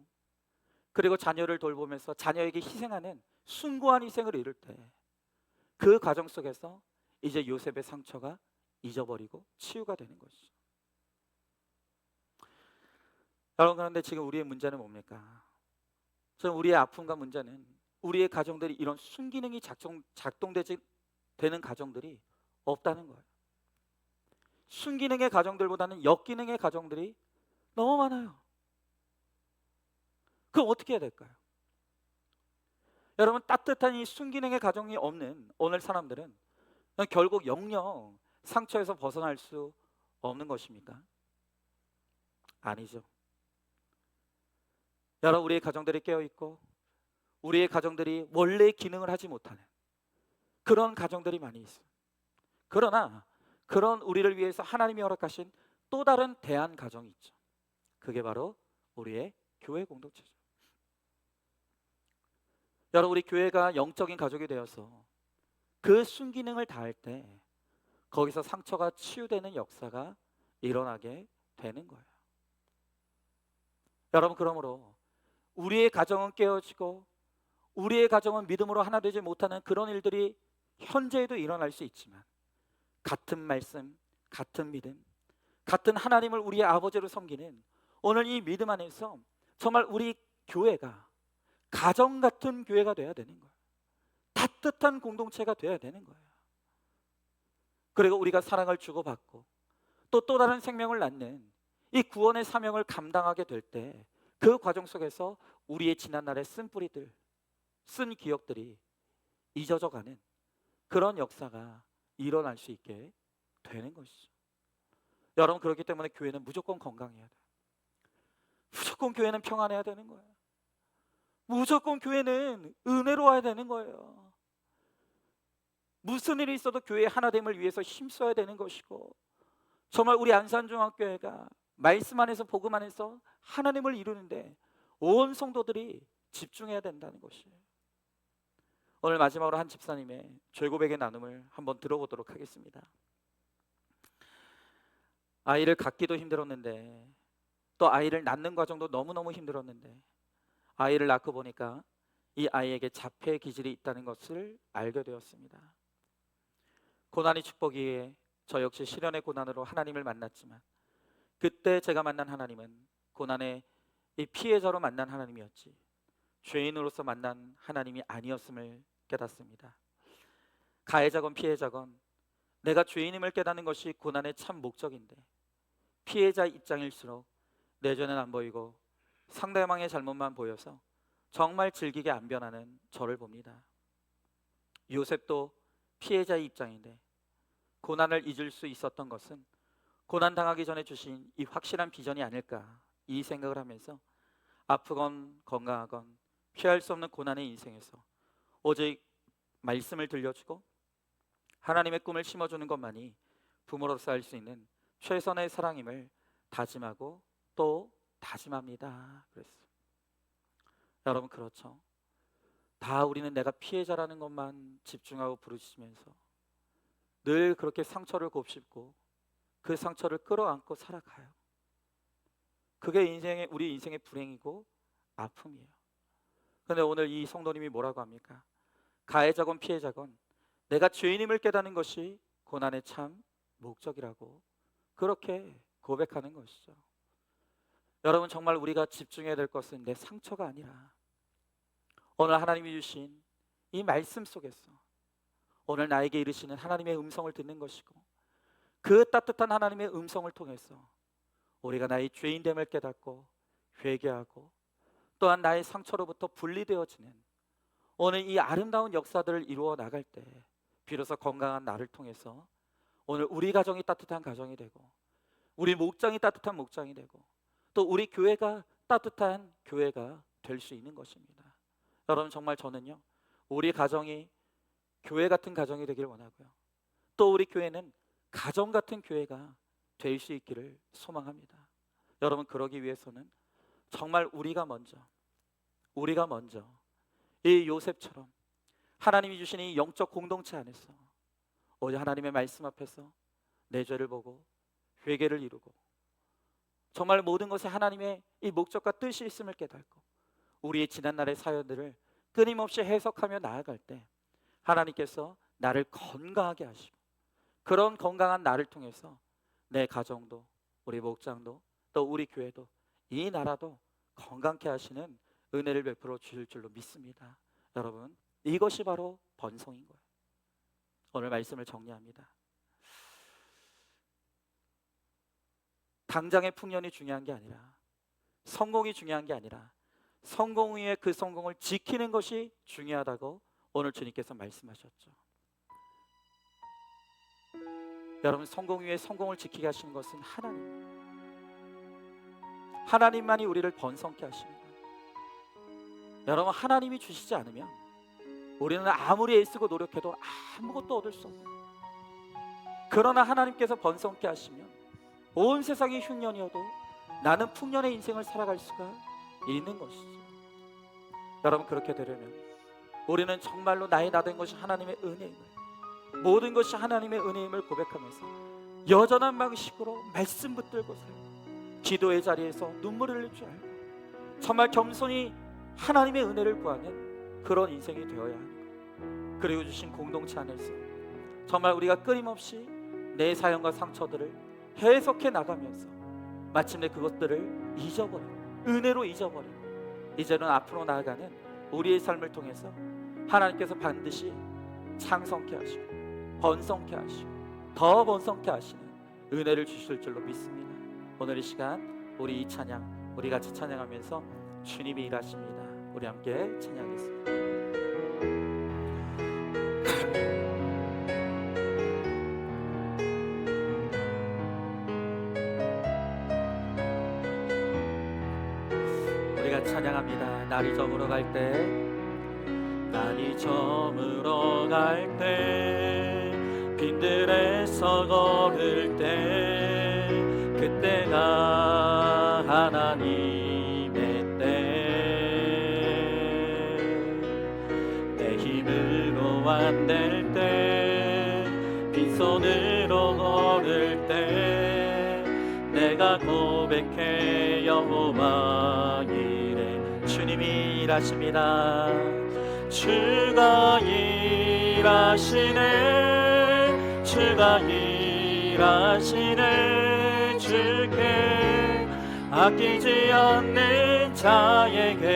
그리고 자녀를 돌보면서 자녀에게 희생하는 숭고한 희생을 이룰 때 그 가정 속에서 이제 요셉의 상처가 잊어버리고 치유가 되는 것이죠. 여러분, 그런데 지금 우리의 문제는 뭡니까? 저는 우리의 아픔과 문제는 우리의 가정들이 이런 순기능이 작동되지 되는 가정들이 없다는 거예요. 순기능의 가정들보다는 역기능의 가정들이 너무 많아요. 그럼 어떻게 해야 될까요? 여러분, 따뜻한 이 순기능의 가정이 없는 오늘 사람들은 결국 영영 상처에서 벗어날 수 없는 것입니까? 아니죠. 여러분, 우리의 가정들이 깨어있고 우리의 가정들이 원래의 기능을 하지 못하는 그런 가정들이 많이 있어요. 그러나 그런 우리를 위해서 하나님이 허락하신 또 다른 대안 가정이 있죠. 그게 바로 우리의 교회 공동체죠. 여러분, 우리 교회가 영적인 가족이 되어서 그 순기능을 다할 때 거기서 상처가 치유되는 역사가 일어나게 되는 거예요. 여러분, 그러므로 우리의 가정은 깨어지고 우리의 가정은 믿음으로 하나 되지 못하는 그런 일들이 현재에도 일어날 수 있지만, 같은 말씀, 같은 믿음, 같은 하나님을 우리의 아버지로 섬기는 오늘 이 믿음 안에서 정말 우리 교회가 가정 같은 교회가 돼야 되는 거예요. 따뜻한 공동체가 돼야 되는 거예요. 그리고 우리가 사랑을 주고받고 또 다른 생명을 낳는 이 구원의 사명을 감당하게 될 때 그 과정 속에서 우리의 지난날의 쓴 뿌리들, 쓴 기억들이 잊어져 가는 그런 역사가 일어날 수 있게 되는 것이죠. 여러분, 그렇기 때문에 교회는 무조건 건강해야 돼요. 무조건 교회는 평안해야 되는 거예요. 무조건 교회는 은혜로워야 되는 거예요. 무슨 일이 있어도 교회의 하나됨을 위해서 힘써야 되는 것이고, 정말 우리 안산중학교회가 말씀 안에서 복음 안에서 하나님을 이루는데 온 성도들이 집중해야 된다는 것이에요. 오늘 마지막으로 한 집사님의 죄고백의 나눔을 한번 들어보도록 하겠습니다. 아이를 갖기도 힘들었는데 또 아이를 낳는 과정도 너무너무 힘들었는데 아이를 낳고 보니까 이 아이에게 자폐 기질이 있다는 것을 알게 되었습니다. 고난이 축복이기에 저 역시 시련의 고난으로 하나님을 만났지만, 그때 제가 만난 하나님은 고난의 이 피해자로 만난 하나님이었지 죄인으로서 만난 하나님이 아니었음을 깨닫습니다. 가해자건 피해자건 내가 죄인임을 깨닫는 것이 고난의 참 목적인데, 피해자 입장일수록 내 죄는 안 보이고 상대방의 잘못만 보여서 정말 즐기게 안 변하는 저를 봅니다. 요셉도 피해자의 입장인데 고난을 잊을 수 있었던 것은 고난 당하기 전에 주신 이 확실한 비전이 아닐까, 이 생각을 하면서 아프건 건강하건 피할 수 없는 고난의 인생에서 오직 말씀을 들려주고 하나님의 꿈을 심어주는 것만이 부모로서 할 수 있는 최선의 사랑임을 다짐하고 또 다짐합니다. 그랬어요. 여러분, 그렇죠? 다 우리는 내가 피해자라는 것만 집중하고 부르짖으면서 늘 그렇게 상처를 곱씹고 그 상처를 끌어안고 살아가요. 그게 우리 인생의 불행이고 아픔이에요. 그런데 오늘 이 성도님이 뭐라고 합니까? 가해자건 피해자건 내가 죄인임을 깨닫는 것이 고난의 참 목적이라고 그렇게 고백하는 것이죠. 여러분, 정말 우리가 집중해야 될 것은 내 상처가 아니라 오늘 하나님이 주신 이 말씀 속에서 오늘 나에게 이르시는 하나님의 음성을 듣는 것이고, 그 따뜻한 하나님의 음성을 통해서 우리가 나의 죄인됨을 깨닫고 회개하고 또한 나의 상처로부터 분리되어지는 오늘 이 아름다운 역사들을 이루어 나갈 때 비로소 건강한 나를 통해서 오늘 우리 가정이 따뜻한 가정이 되고 우리 목장이 따뜻한 목장이 되고 또 우리 교회가 따뜻한 교회가 될 수 있는 것입니다. 여러분, 정말 저는요, 우리 가정이 교회 같은 가정이 되길 원하고요, 또 우리 교회는 가정 같은 교회가 될 수 있기를 소망합니다. 여러분, 그러기 위해서는 정말 우리가 먼저 이 요셉처럼 하나님이 주신 이 영적 공동체 안에서 오직 하나님의 말씀 앞에서 내 죄를 보고 회개를 이루고 정말 모든 것에 하나님의 이 목적과 뜻이 있음을 깨닫고 우리의 지난날의 사연들을 끊임없이 해석하며 나아갈 때 하나님께서 나를 건강하게 하시고 그런 건강한 나를 통해서 내 가정도 우리 목장도 또 우리 교회도 이 나라도 건강케 하시는 은혜를 베풀어 주실 줄로 믿습니다. 여러분, 이것이 바로 번성인 거예요. 오늘 말씀을 정리합니다. 당장의 풍년이 중요한 게 아니라, 성공이 중요한 게 아니라 성공 위에 그 성공을 지키는 것이 중요하다고 오늘 주님께서 말씀하셨죠. 여러분, 성공 위에 성공을 지키게 하시는 것은 하나님만이 우리를 번성케 하십니다. 여러분, 하나님이 주시지 않으면 우리는 아무리 애쓰고 노력해도 아무것도 얻을 수 없어요. 그러나 하나님께서 번성케 하시면 온 세상이 흉년이어도 나는 풍년의 인생을 살아갈 수가 있는 것이죠. 여러분, 그렇게 되려면 우리는 정말로 나의 나 된 것이 하나님의 은혜임을, 모든 것이 하나님의 은혜임을 고백하면서 여전한 방식으로 말씀 붙들고 살고 기도의 자리에서 눈물 흘릴 줄 알고 정말 겸손히 하나님의 은혜를 구하는 그런 인생이 되어야 하는 것. 그리고 주신 공동체 안에서 정말 우리가 끊임없이 내 사연과 상처들을 해석해 나가면서 마침내 그것들을 잊어버리고 은혜로 잊어버리고 이제는 앞으로 나아가는 우리의 삶을 통해서 하나님께서 반드시 창성케 하시고 번성케 하시고 더 번성케 하시는 은혜를 주실 줄로 믿습니다. 오늘 이 시간 우리 이 찬양 우리 같이 찬양하면서 주님이 일하십니다. 우리 함께 찬양하겠습니다. 우리가 찬양합니다. 날이 저물어 갈 때, 날이 저물어 갈 때, 빈들에서 걸을 때, 그때가 하나님의 때, 내 힘으로 안 될 때, 빈손으로 걸을 때, 내가 고백해 여호와 이래. 주님이 일하십니다. 주가 일하시네, 주가 일하시네. 주께 아끼지 않는 자에게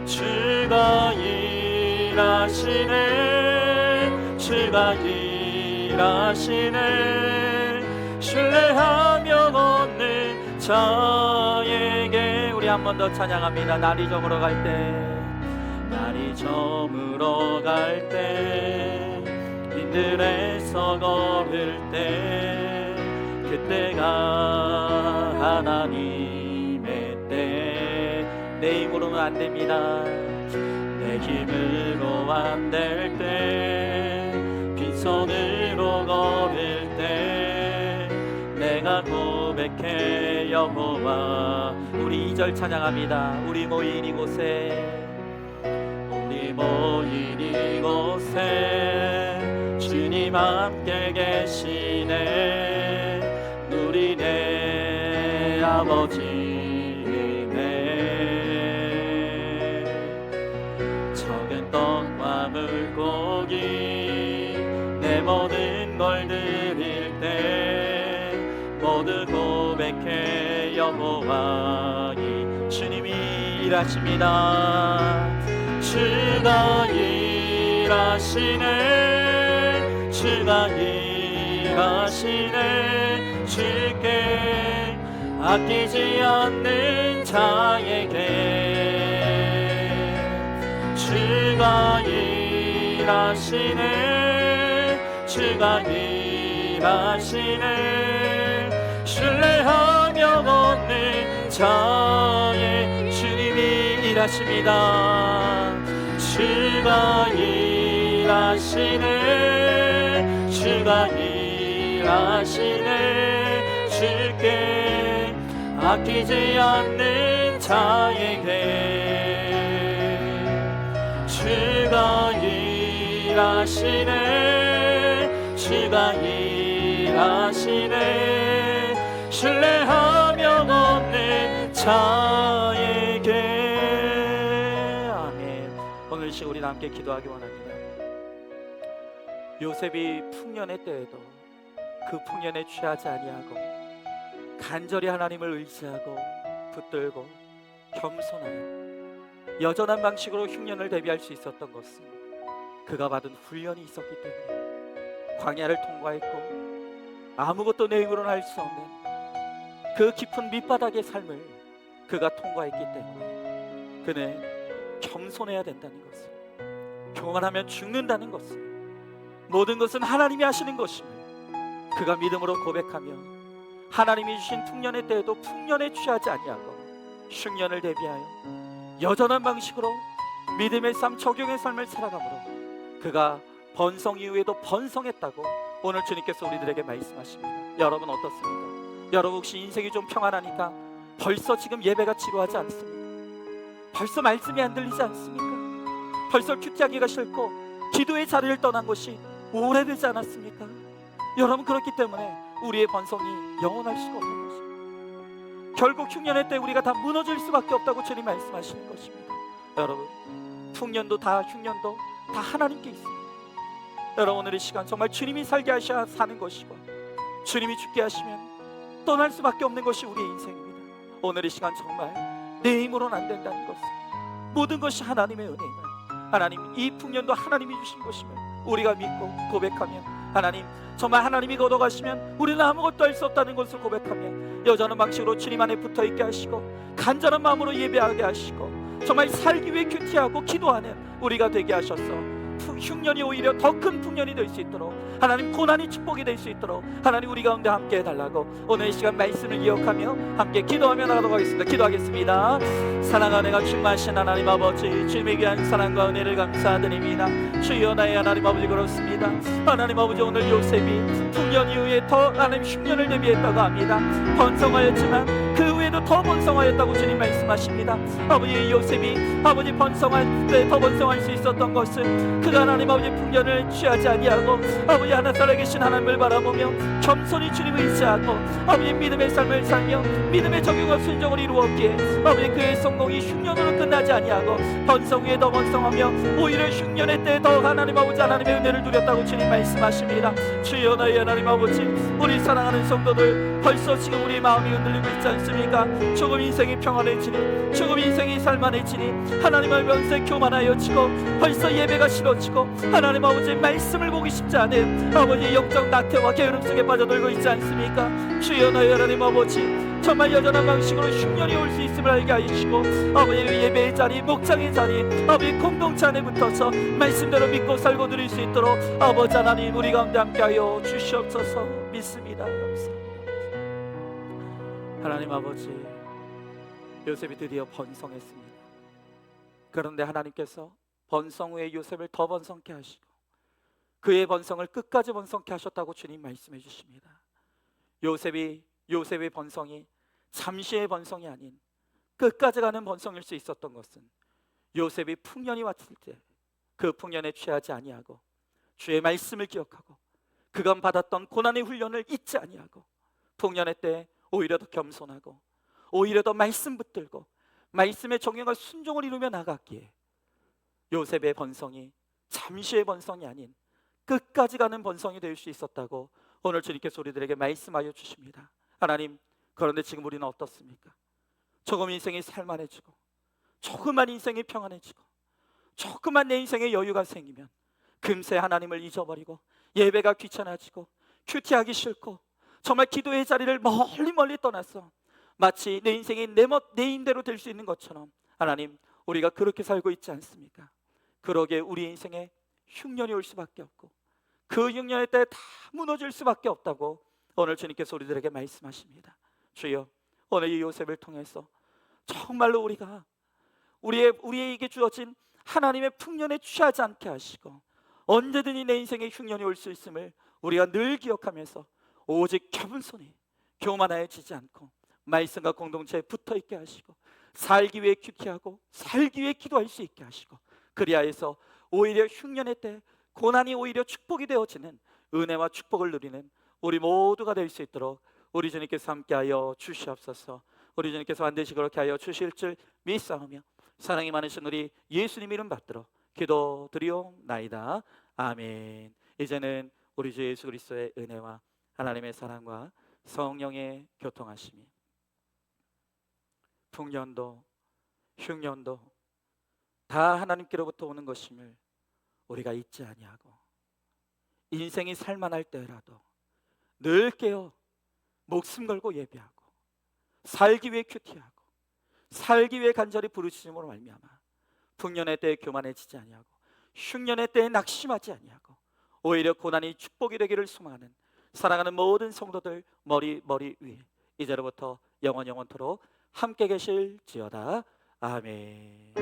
주가 일하시네, 주가 일하시네. 신뢰하며 얻는 자에게. 우리 한 번 더 찬양합니다. 날이 저물어 갈 때, 날이 저물어 갈 때, 빈들에서 걸을 때, 그때가 하나님의 때. 내 힘으로는 안 됩니다. 내 힘으로 안 될 때, 빈손으로 걸을 때, 내가 고백해 여호와. 우리 2절 찬양합니다. 우리 모인 이곳에, 우리 모인 이곳에 주님 함께 계시네. 누리네 아버지네. 적은 떡과 물고기 내 모든 걸 드릴 때 모두 고백해 여호와 이. 주님이 일하십니다. 주가 일하시네, 주가 일하시네. 주께 아끼지 않는 자에게 주가 일하시네, 주가 일하시네. 신뢰하며 얻는 자의. 주님이 일하십니다. 주가 일하시네, 주가 일하시네. 주께 아끼지 않는 자에게 주가 일하시네, 주가 일하시네. 신뢰하며 얻는 자에게. 오늘 이 시간 우리 함께 기도하기 원합니다. 요셉이 풍년의 때에도 그 풍년에 취하지 아니하고 간절히 하나님을 의지하고 붙들고 겸손하여 여전한 방식으로 흉년을 대비할 수 있었던 것은 그가 받은 훈련이 있었기 때문에, 광야를 통과했고 아무것도 내 힘으로는 할 수 없는 그 깊은 밑바닥의 삶을 그가 통과했기 때문에 그는 겸손해야 된다는 것을, 교만하면 죽는다는 것을, 모든 것은 하나님이 하시는 것임을 그가 믿음으로 고백하며 하나님이 주신 풍년의 때에도 풍년에 취하지 아니하고 흉년을 대비하여 여전한 방식으로 믿음의 삶, 적용의 삶을 살아가므로 그가 번성 이후에도 번성했다고 오늘 주님께서 우리들에게 말씀하십니다. 여러분 어떻습니까? 여러분 혹시 인생이 좀 평안하니까 벌써 지금 예배가 지루하지 않습니까? 벌써 말씀이 안 들리지 않습니까? 벌써 큐티하기가 싫고 기도의 자리를 떠난 것이 오래되지 않았습니까? 여러분 그렇기 때문에 우리의 번성이 영원할 수가 없는 것입니다. 결국 흉년의 때 우리가 다 무너질 수밖에 없다고 주님 말씀하시는 것입니다. 여러분 풍년도 다 흉년도 다 하나님께 있습니다. 여러분 오늘 이 시간 정말 주님이 살게 하셔야 사는 것이고 주님이 죽게 하시면 떠날 수밖에 없는 것이 우리의 인생입니다. 오늘 이 시간 정말 내 힘으로는 안 된다는 것을, 모든 것이 하나님의 은혜임을, 하나님 이 풍년도 하나님이 주신 것임을 우리가 믿고 고백하며 하나님 정말 하나님이 걷어가시면 우리는 아무것도 할 수 없다는 것을 고백하며 여전한 방식으로 주님 안에 붙어있게 하시고 간절한 마음으로 예배하게 하시고 정말 살기 위해 큐티하고 기도하는 우리가 되게 하셔서 흉년이 오히려 더 큰 풍년이 될 수 있도록 하나님 고난이 축복이 될 수 있도록 하나님 우리 가운데 함께 해달라고 오늘 이 시간 말씀을 기억하며 함께 기도하며 나가도록 하겠습니다. 기도하겠습니다. 사랑하는 내가 충만하신 하나님 아버지, 주님의 귀한 사랑과 은혜를 감사드립니다. 주여 나의 하나님 아버지 그렇습니다. 하나님 아버지 오늘 요셉이 풍년 이후에 더 하나님 흉년을 대비했다고 합니다. 번성하였지만 그 후에도 더 번성하였다고 주님 말씀하십니다. 아버지 요셉이 아버지 번성할 때 더 번성할 수 있었던 것은 그가 하나님 아버지 풍년을 취하지 아니하고 아버지 하나 살아계신 하나님을 바라보며 겸손히 주님을 의지하고 아버지 믿음의 삶을 살며 믿음의 적용과 순종을 이루었기에 아버지 그의 성공이 흉년으로 끝나지 아니하고 번성 위에 더 번성하며 오히려 흉년의 때 더 하나님 아버지 하나님의 은혜를 누렸다고 주님 말씀하십니다. 주여 나의 하나님 아버지 우리 사랑하는 성도들 벌써 지금 우리 마음이 흔들리고 있지 않습니까? 조금 인생이 평안해지니 조금 인생이 살만해지니 하나님 알면서 교만하여지고 벌써 예배가 싫어지고 하나님 아버지 말씀을 보기 쉽지 않은 아버지 영적 낙태와 게으름 속에 빠져들고 있지 않습니까? 주여 나의 하나님 아버지 정말 여전한 방식으로 흉년이 올 수 있음을 알게 하시고 아버지 예배의 자리, 목장의 자리, 아버지 공동체 안에 붙어서 말씀대로 믿고 살고 누릴 수 있도록 아버지 하나님 우리 가운데 함께하여 주시옵소서. 믿습니다. 감사합니다. 하나님 아버지 요셉이 드디어 번성했습니다. 그런데 하나님께서 번성 후에 요셉을 더 번성케 하시고 그의 번성을 끝까지 번성케 하셨다고 주님 말씀해 주십니다. 요셉의 번성이 잠시의 번성이 아닌 끝까지 가는 번성일 수 있었던 것은 요셉이 풍년이 왔을 때 그 풍년에 취하지 아니하고 주의 말씀을 기억하고 그가 받았던 고난의 훈련을 잊지 아니하고 풍년의 때 오히려 더 겸손하고 오히려 더 말씀 붙들고 말씀의 정령과 순종을 이루며 나갔기에 요셉의 번성이 잠시의 번성이 아닌 끝까지 가는 번성이 될 수 있었다고 오늘 주님께서 우리들에게 말씀하여 주십니다. 하나님 그런데 지금 우리는 어떻습니까? 조금 인생이 살만해지고 조금만 인생이 평안해지고 조금만 내 인생에 여유가 생기면 금세 하나님을 잊어버리고 예배가 귀찮아지고 큐티하기 싫고 정말 기도의 자리를 멀리 떠나서 마치 내 인생이 내 인대로 될 수 있는 것처럼 하나님 우리가 그렇게 살고 있지 않습니까? 그러기에 우리 인생에 흉년이 올 수밖에 없고 그 흉년의 때 다 무너질 수밖에 없다고 오늘 주님께서 우리들에게 말씀하십니다. 주여 오늘 이 요셉을 통해서 정말로 우리가 우리에게 주어진 하나님의 풍년에 취하지 않게 하시고 언제든지 내 인생에 흉년이 올 수 있음을 우리가 늘 기억하면서 오직 겸손히 교만하여지지 않고 말씀과 공동체에 붙어있게 하시고 살기 위해 큐티하고 살기 위해 기도할 수 있게 하시고 그리하여서 오히려 흉년의 때 고난이 오히려 축복이 되어지는 은혜와 축복을 누리는 우리 모두가 될 수 있도록 우리 주님께서 함께하여 주시옵소서. 우리 주님께서 반드시 그렇게 하여 주실 줄 믿사오며 사랑이 많으신 우리 예수님 이름 받들어 기도드리옵나이다. 아멘. 이제는 우리 주 예수 그리스도의 은혜와 하나님의 사랑과 성령의 교통하심이 풍년도 흉년도 다 하나님께로부터 오는 것임을 우리가 잊지 아니하고 인생이 살만할 때라도 늘 깨어 목숨 걸고 예배하고 살기 위해 큐티하고 살기 위해 간절히 부르짖음으로 말미암아 풍년의 때에 교만해지지 아니하고 흉년의 때에 낙심하지 아니하고 오히려 고난이 축복이 되기를 소망하는 사랑하는 모든 성도들 머리 위에 이제로부터 영원토록 함께 계실지어다. 아멘.